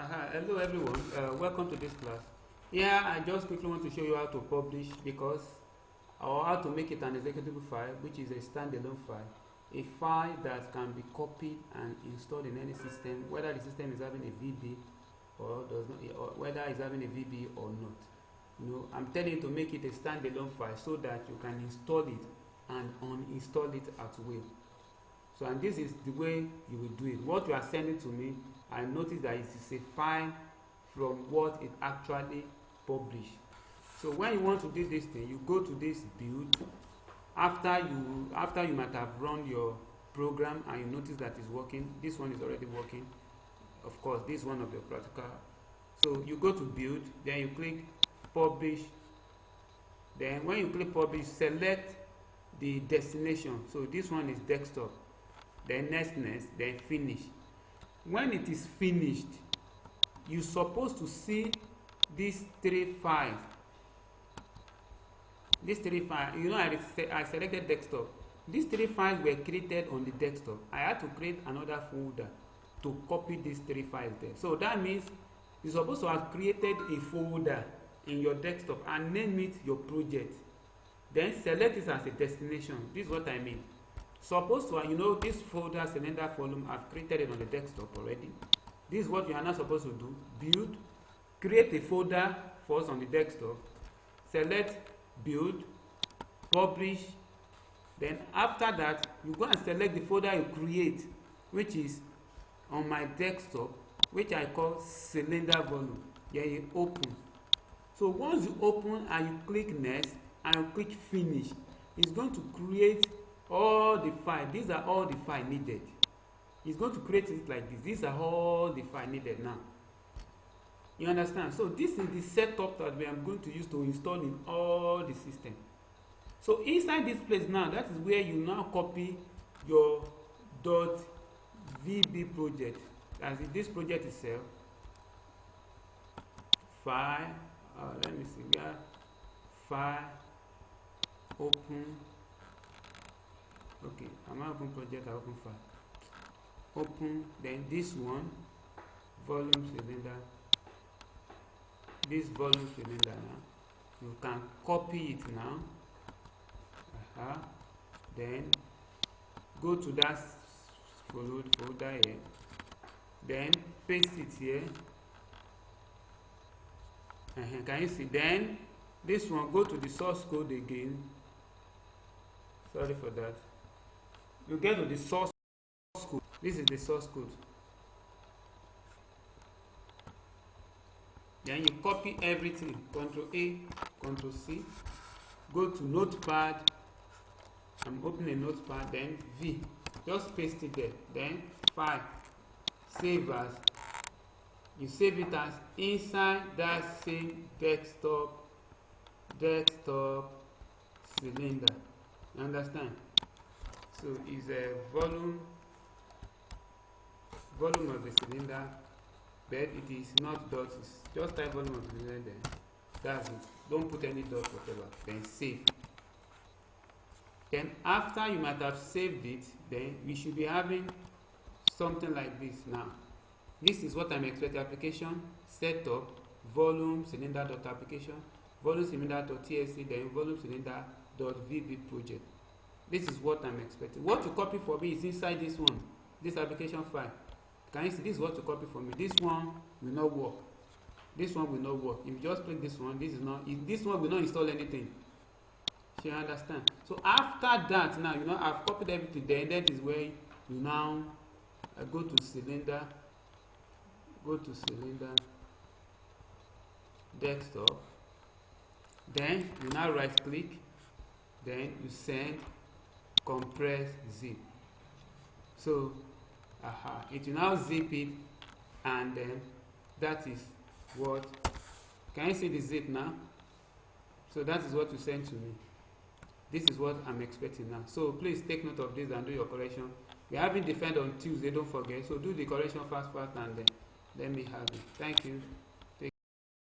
Hello everyone, welcome to this class. Here I just quickly want to show you how to publish or how to make it an executable file, which is a standalone file, a file that can be copied and installed in any system, whether the system is having a VB or does not, or whether it's having a VB or not. I'm telling you to make it a standalone file so that you can install it and uninstall it at will. So, and this is the way you will do it. What you are sending to me, I notice that it is a file from what it actually published. So when you want to do this thing, you go to this build. After you might have run your program and you notice that it's working. This one is already working. Of course, this is one of your practical. So you go to build, then you click publish. Then when you click publish, select the destination. So this one is desktop. Then next, then finish. When it is finished, you're supposed to see these three files. These three files, I selected desktop. These three files were created on the desktop. I had to create another folder to copy these three files there. So that means you're supposed to have created a folder in your desktop and name it your project. Then select it as a destination. This is what I mean. Supposed to, this folder cylinder volume, I've created it on the desktop already. This is what you are not supposed to do. Build, create a folder first on the desktop, select build, publish. Then after that, you go and select the folder you create, which is on my desktop, which I call cylinder volume. Yeah, you open. So once you open and you click next and you click finish, it's going to create all the files. These are all the files needed. It's going to create it like this. These are all the files needed now. You understand? So this is the setup that we are going to use to install in all the system. So inside this place now, that is where you now copy your .vb project. As in this project itself. File. Let me see. We have file. Open. Okay, I'm open project, I open file. Open, then this one, volume cylinder. This volume cylinder now. You can copy it now. Then go to that folder here. Then paste it here. Can you see? Then this one, go to the source code again. Sorry for that. You get to the source code. This is the source code. Then you copy everything. Ctrl A, Ctrl C. Go to Notepad. I'm opening Notepad. Then V. Just paste it there. Then File. Save as. You save it as inside that same desktop cylinder. You understand? So it's a volume of the cylinder, but it is not dot. It's just type volume of the cylinder there. That's it. Don't put any dot whatever. Then save. Then after you might have saved it, then we should be having something like this now. This is what I'm expecting. Application, setup, volume cylinder.application, volume cylinder.tsc, then volume cylinder.vb project. This is what I'm expecting. What to copy for me is inside this one, this application file. Can you see? This is what to copy for me. This one will not work. This one will not work. If you just click this one, this one will not install anything. So you understand? So after that, now I've copied everything. Then that is where you now go to cylinder. Go to cylinder desktop. Then you now right click. Then you send compress zip. So it will now zip it, and then that is what. Can you see the zip now? So that is what you send to me. This is what I'm expecting now. So please take note of this and do your correction. We're having defend on Tuesday, don't forget. So do the correction fast and then let me have it. Thank you.